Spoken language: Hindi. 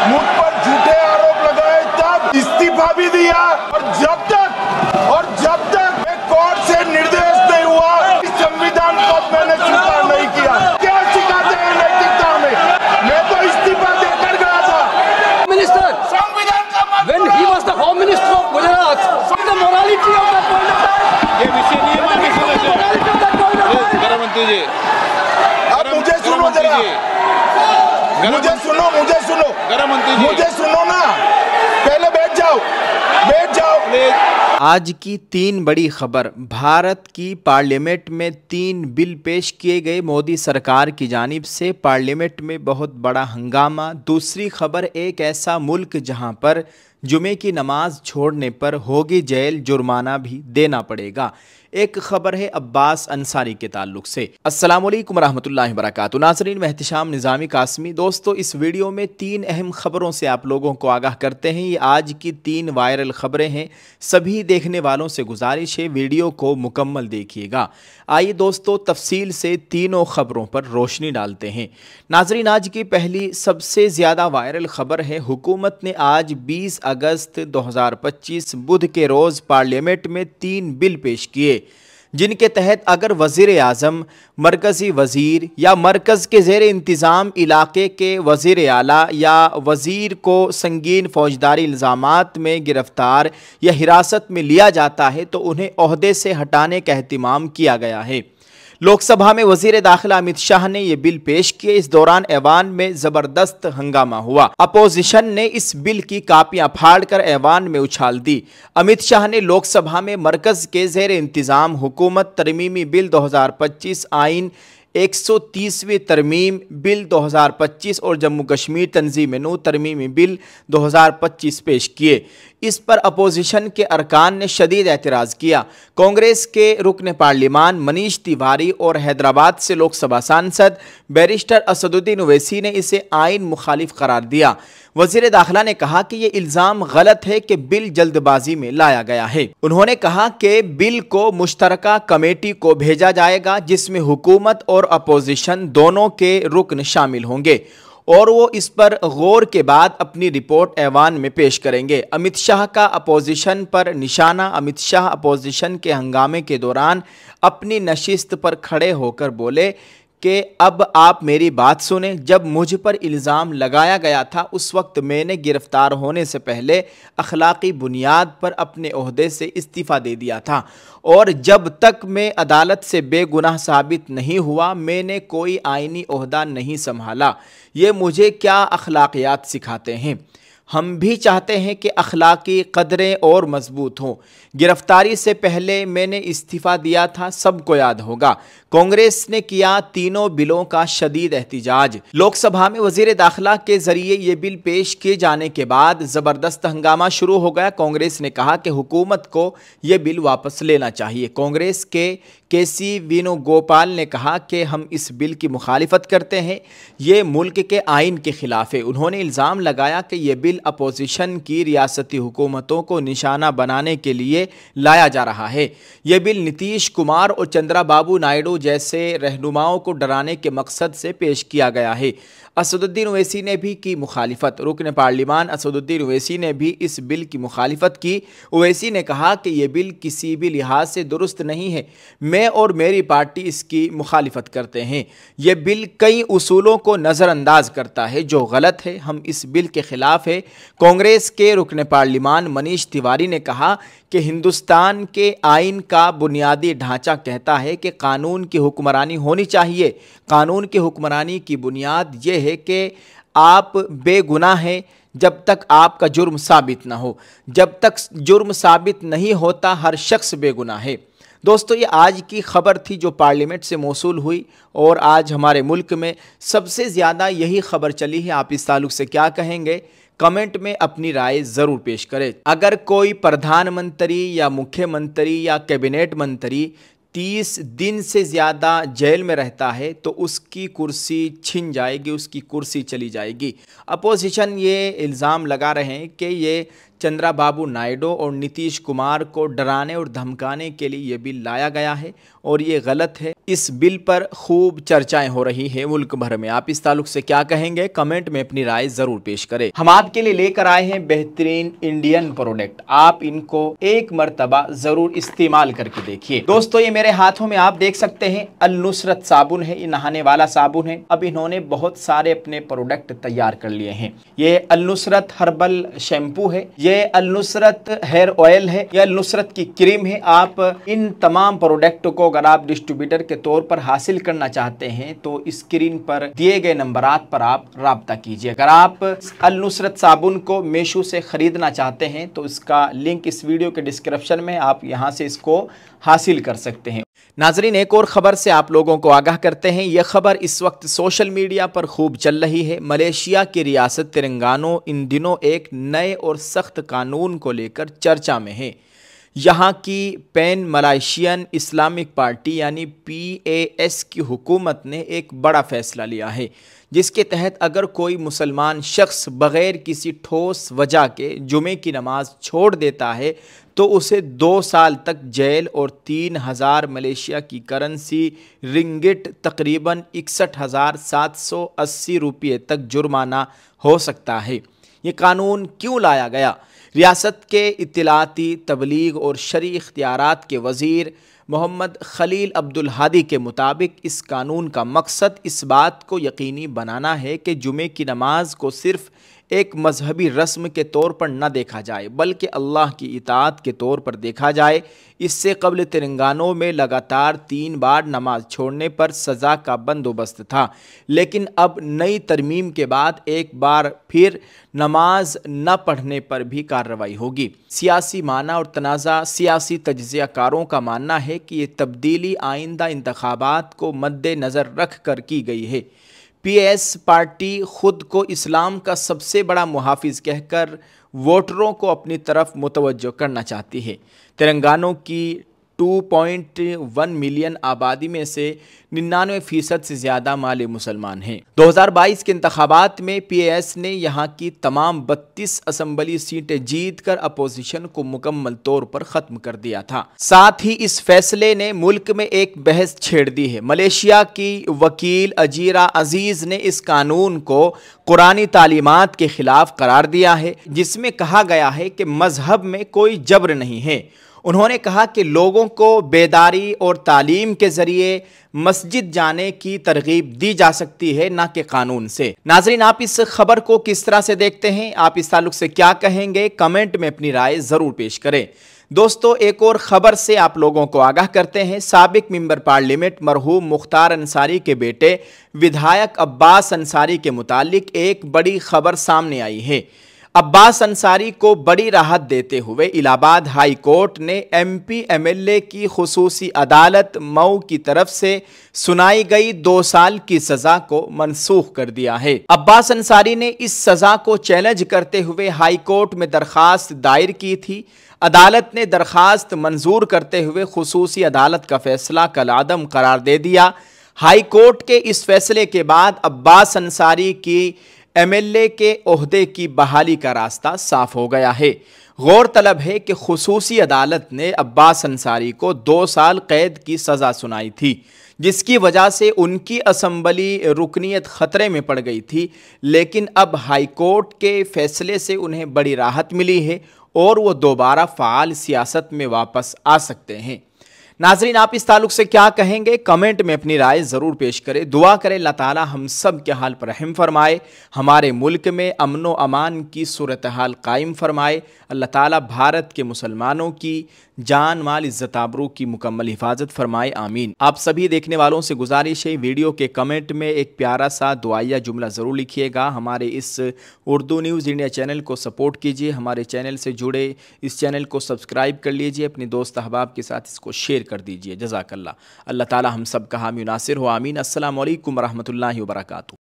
मुझ पर झूठे आरोप लगाए, तब इस्तीफा भी दिया और जब तक मैं कोर्ट से निर्देश नहीं हुआ, इस संविधान पद मैंने स्वीकार नहीं किया। क्या सिखाते हैं नैतिकता में? मैं तो इस्तीफा देकर गया था। Minister, when he was the Home Minister of Gujarat, the morality of that point of time. ये विषय नहीं है कि गृह मंत्री जी, अब मुझे सुनो जरा, मुझे सुनो गृह मंत्री जी, मुझे सुनो ना, पहले बैठ जाओ। आज की तीन बड़ी खबर। भारत की पार्लियामेंट में 3 बिल पेश किए गए मोदी सरकार की जानिब से। पार्लियामेंट में बहुत बड़ा हंगामा। दूसरी खबर, एक ऐसा मुल्क जहां पर जुमे की नमाज छोड़ने पर होगी जेल, जुर्माना भी देना पड़ेगा। एक खबर है अब्बास अंसारी के ताल्लुक से। अस्सलामुअलैकुम रहमतुल्लाहि व बरकातुहू। नाज़रीन, मैं एहतिशाम निज़ामी कासमी। दोस्तों, इस वीडियो में 3 अहम खबरों से आप लोगों को आगाह करते हैं। ये आज की 3 वायरल खबरें हैं। सभी देखने वालों से गुजारिश है वीडियो को मुकम्मल देखिएगा। आइए दोस्तों, तफसील से तीनों खबरों पर रोशनी डालते हैं। नाज़रीन, आज की पहली सबसे ज़्यादा वायरल खबर है, हुकूमत ने आज 20 अगस्त 2025 बुध के रोज़ पार्लियामेंट में 3 बिल पेश किए, जिनके तहत अगर वज़ीर आज़म, मरकज़ी वज़ीर या मरकज़ के ज़ेर इंतज़ाम इलाके के वज़ीर आला या वज़ीर को संगीन फ़ौजदारी इल्ज़ामात में गिरफ़्तार या हिरासत में लिया जाता है तो उन्हें ओहदे से हटाने का एहतिमाम किया गया है। लोकसभा में वज़ीर दाखिला अमित शाह ने यह बिल पेश किए। इस दौरान ऐवान में ज़बरदस्त हंगामा हुआ। अपोजिशन ने इस बिल की कापियां फाड़कर ऐवान में उछाल दी। अमित शाह ने लोकसभा में मरकज़ के ज़ेर इंतज़ाम हुकूमत तरमीमी बिल 2025, आइन 130वीं तरमीम बिल 2025 और जम्मू कश्मीर तंजीम-ए-नू तरमीमी बिल 2025 पेश किए। इस पर अपोजिशन के अरकान ने शदीद एतराज़ किया। कांग्रेस के रुकन पार्लिमान मनीष तिवारी और हैदराबाद से लोकसभा सांसद बैरिस्टर असदुद्दीन ओवैसी ने इसे आइन मुखालिफ करार दिया। वज़ीर दाखिला ने कहा कि ये इल्ज़ाम गलत है कि बिल जल्दबाजी में लाया गया है। उन्होंने कहा कि बिल को मुश्तरका कमेटी को भेजा जाएगा, जिसमें हुकूमत और अपोजिशन दोनों के रुकन शामिल होंगे और वो इस पर गौर के बाद अपनी रिपोर्ट ऐवान में पेश करेंगे। अमित शाह का अपोजिशन पर निशाना। अमित शाह अपोजिशन के हंगामे के दौरान अपनी नशिस्त पर खड़े होकर बोले कि अब आप मेरी बात सुने। जब मुझ पर इल्ज़ाम लगाया गया था उस वक्त मैंने गिरफ्तार होने से पहले अखलाकी बुनियाद पर अपने ओहदे से इस्तीफ़ा दे दिया था और जब तक मैं अदालत से बेगुनाह साबित नहीं हुआ मैंने कोई आइनी ओहदा नहीं संभाला। ये मुझे क्या अखलाकियात सिखाते हैं? हम भी चाहते हैं कि अखलाकी कदरें और मजबूत हों। गिरफ्तारी से पहले मैंने इस्तीफ़ा दिया था, सबको याद होगा। कांग्रेस ने किया तीनों बिलों का शदीद एहतिजाज। लोकसभा में वज़ीर दाखिला के ज़रिए ये बिल पेश किए जाने के बाद ज़बरदस्त हंगामा शुरू हो गया। कांग्रेस ने कहा कि हुकूमत को ये बिल वापस लेना चाहिए। कांग्रेस के केसी वेणुगोपाल ने कहा कि हम इस बिल की मुखालिफत करते हैं, ये मुल्क के आइन के ख़िलाफ़ है। उन्होंने इल्ज़ाम लगाया कि यह बिल अपोजिशन की रियासती हुकूमतों को निशाना बनाने के लिए लाया जा रहा है। यह बिल नीतीश कुमार और चंद्राबाबू नायडू जैसे रहनुमाओं को डराने के मकसद से पेश किया गया है। असदुद्दीन ओवैसी ने भी की मुखालिफत। रुकन पार्लिमान असदुद्दीन ओवैसी ने भी इस बिल की मुखालिफत की। ओवैसी ने कहा कि यह बिल किसी भी लिहाज से दुरुस्त नहीं है। मैं और मेरी पार्टी इसकी मुखालिफत करते हैं। यह बिल कई उसूलों को नज़रअंदाज करता है जो गलत है। हम इस बिल के ख़िलाफ़ है। कांग्रेस के रुकन पार्लिमान मनीष तिवारी ने कहा कि हिंदुस्तान के आइन का बुनियादी ढांचा कहता है कि कानून की हुक्मरानी होनी चाहिए। कानून की हुक्मरानी की बुनियाद यह है कि आप बेगुनाह हैं जब तक आपका जुर्म साबित ना हो। जब तक जुर्म साबित नहीं होता हर शख्स बेगुनाह है। दोस्तों, ये आज की खबर थी जो पार्लियामेंट से मौसूल हुई और आज हमारे मुल्क में सबसे ज़्यादा यही खबर चली है। आप इस ताल्लुक़ से क्या कहेंगे? कमेंट में अपनी राय ज़रूर पेश करें। अगर कोई प्रधानमंत्री या मुख्यमंत्री या कैबिनेट मंत्री 30 दिन से ज़्यादा जेल में रहता है तो उसकी कुर्सी छिन जाएगी, उसकी कुर्सी चली जाएगी। अपोजिशन ये इल्ज़ाम लगा रहे हैं कि ये चंद्राबाबू नायडू और नीतीश कुमार को डराने और धमकाने के लिए ये बिल लाया गया है और ये गलत है। इस बिल पर खूब चर्चाएं हो रही है मुल्क भर में। आप इस ताल्लुक से क्या कहेंगे, कमेंट में अपनी राय जरूर पेश करें। हम आपके लिए लेकर आए हैं बेहतरीन इंडियन प्रोडक्ट, आप इनको एक मर्तबा जरूर इस्तेमाल करके देखिए। दोस्तों, ये मेरे हाथों में आप देख सकते हैं अल नुसरत साबुन है, ये नहाने वाला साबुन है। अब इन्होंने बहुत सारे अपने प्रोडक्ट तैयार कर लिए हैं। ये अल नुसरत हर्बल शैम्पू है, ये अल नुसरत हेयर ऑयल है, यह अल नुसरत की क्रीम है। आप इन तमाम प्रोडक्ट को अगर आप डिस्ट्रीब्यूटर के तौर पर हासिल करना चाहते हैं तो स्क्रीन पर दिए गए नंबरात पर आप राब्ता कीजिए। अगर आप अल नुसरत साबुन को मीशो से खरीदना चाहते हैं तो इसका लिंक इस वीडियो के डिस्क्रिप्शन में, आप यहां से इसको हासिल कर सकते हैं। नाजरीन, एक और खबर से आप लोगों को आगाह करते हैं। यह खबर इस वक्त सोशल मीडिया पर खूब चल रही है। मलेशिया की रियासत तेलंगाना इन दिनों एक नए और सख्त कानून को लेकर चर्चा में है। यहाँ की पैन मलाइशियन इस्लामिक पार्टी यानी PAS की हुकूमत ने एक बड़ा फैसला लिया है, जिसके तहत अगर कोई मुसलमान शख्स बग़ैर किसी ठोस वजह के जुमे की नमाज छोड़ देता है तो उसे 2 साल तक जेल और 3000 मलेशिया की करेंसी रिंगिट तकरीबन 61,780 रुपये तक जुर्माना हो सकता है। ये कानून क्यों लाया गया? रियासत के इत्तलाती तबलीग और शरई इख्तियारात के वज़ीर मोहम्मद खलील अब्दुल हादी के मुताबिक इस कानून का मकसद इस बात को यकीनी बनाना है कि जुमे की नमाज को सिर्फ़ एक मजहबी रस्म के तौर पर न देखा जाए बल्कि अल्लाह की इताअत के तौर पर देखा जाए। इससे कबल तेलंगाना में लगातार 3 बार नमाज छोड़ने पर सज़ा का बंदोबस्त था, लेकिन अब नई तरमीम के बाद एक बार फिर नमाज न पढ़ने पर भी कार्रवाई होगी। सियासी माना और तनाज़ा सियासी तज्ज़ियाकारों का मानना है कि ये तब्दीली आइंदा इंतखाबात को मद्देनज़र रख कर की गई है। PAS पार्टी खुद को इस्लाम का सबसे बड़ा मुहाफिज कहकर वोटरों को अपनी तरफ मुतवज्जो करना चाहती है। तेलंगाना की 2.1 मिलियन आबादी में से 99% से ज़्यादा माले मुसलमान हैं। 2022 के इंतखाबात में PAS ने यहाँ की तमाम 32 असम्बली सीटें जीतकर अपोजिशन को मुकम्मल तौर पर ख़त्म कर दिया था। साथ ही इस फैसले ने मुल्क में एक बहस छेड़ दी है। मलेशिया की वकील अजीरा अजीज़ ने इस कानून को कुरानी तालीमात के ख़िलाफ़ करार दिया है, जिसमें कहा गया है कि मज़हब में कोई जबर नहीं है। उन्होंने कहा कि लोगों को बेदारी और तालीम के ज़रिए मस्जिद जाने की तरगीब दी जा सकती है, ना कि कानून से। नाजरीन, आप इस खबर को किस तरह से देखते हैं, आप इस ताल्लुक से क्या कहेंगे, कमेंट में अपनी राय ज़रूर पेश करें। दोस्तों, एक और ख़बर से आप लोगों को आगाह करते हैं। साबिक मेंबर पार्लियामेंट मरहूम मुख्तार अंसारी के बेटे विधायक अब्बास अंसारी के मुतालिक एक बड़ी खबर सामने आई है। अब्बास अंसारी को बड़ी राहत देते हुए इलाहाबाद हाई कोर्ट ने MP MLA की खुसूसी अदालत मऊ की तरफ से सुनाई गई 2 साल की सजा को मनसूख कर दिया है। अब्बास अंसारी ने इस सजा को चैलेंज करते हुए हाई कोर्ट में दरखास्त दायर की थी। अदालत ने दरखास्त मंजूर करते हुए खुसूसी अदालत का फैसला कलअदम करार दे दिया। हाई कोर्ट के इस फैसले के बाद अब्बास अंसारी की MLA के ओहदे की बहाली का रास्ता साफ हो गया है। गौरतलब है कि खुसूसी अदालत ने अब्बास अंसारी को 2 साल कैद की सज़ा सुनाई थी, जिसकी वजह से उनकी असम्बली रुकनीत ख़तरे में पड़ गई थी। लेकिन अब हाई कोर्ट के फैसले से उन्हें बड़ी राहत मिली है और वो दोबारा फ़ाल सियासत में वापस आ सकते हैं। नाजरीन, आप इस ताल्लुक से क्या कहेंगे, कमेंट में अपनी राय ज़रूर पेश करें। दुआ करें अल्लाह ताला हम सब के हाल पर रहम फरमाए, हमारे मुल्क में अमन व अमान की सूरत हाल कायम फरमाए। अल्लाह ताला भारत के मुसलमानों की जान माल इज़्ज़त आबरू की मुकम्मल हिफाजत फरमाए, आमीन। आप सभी देखने वालों से गुजारिश है, वीडियो के कमेंट में एक प्यारा सा दुआया जुमला ज़रूर लिखिएगा। हमारे इस उर्दू न्यूज़ इंडिया चैनल को सपोर्ट कीजिए, हमारे चैनल से जुड़े इस चैनल को सब्सक्राइब कर लीजिए, अपने दोस्त अहबाब के साथ इसको शेयर कर दीजिए। जज़ाकल्लाह। अल्लाह ताला हम सब का हामी नासिर हो, आमीन। अस्सलामु अलैकुम रहमतुल्लाहि व बरकातुहू।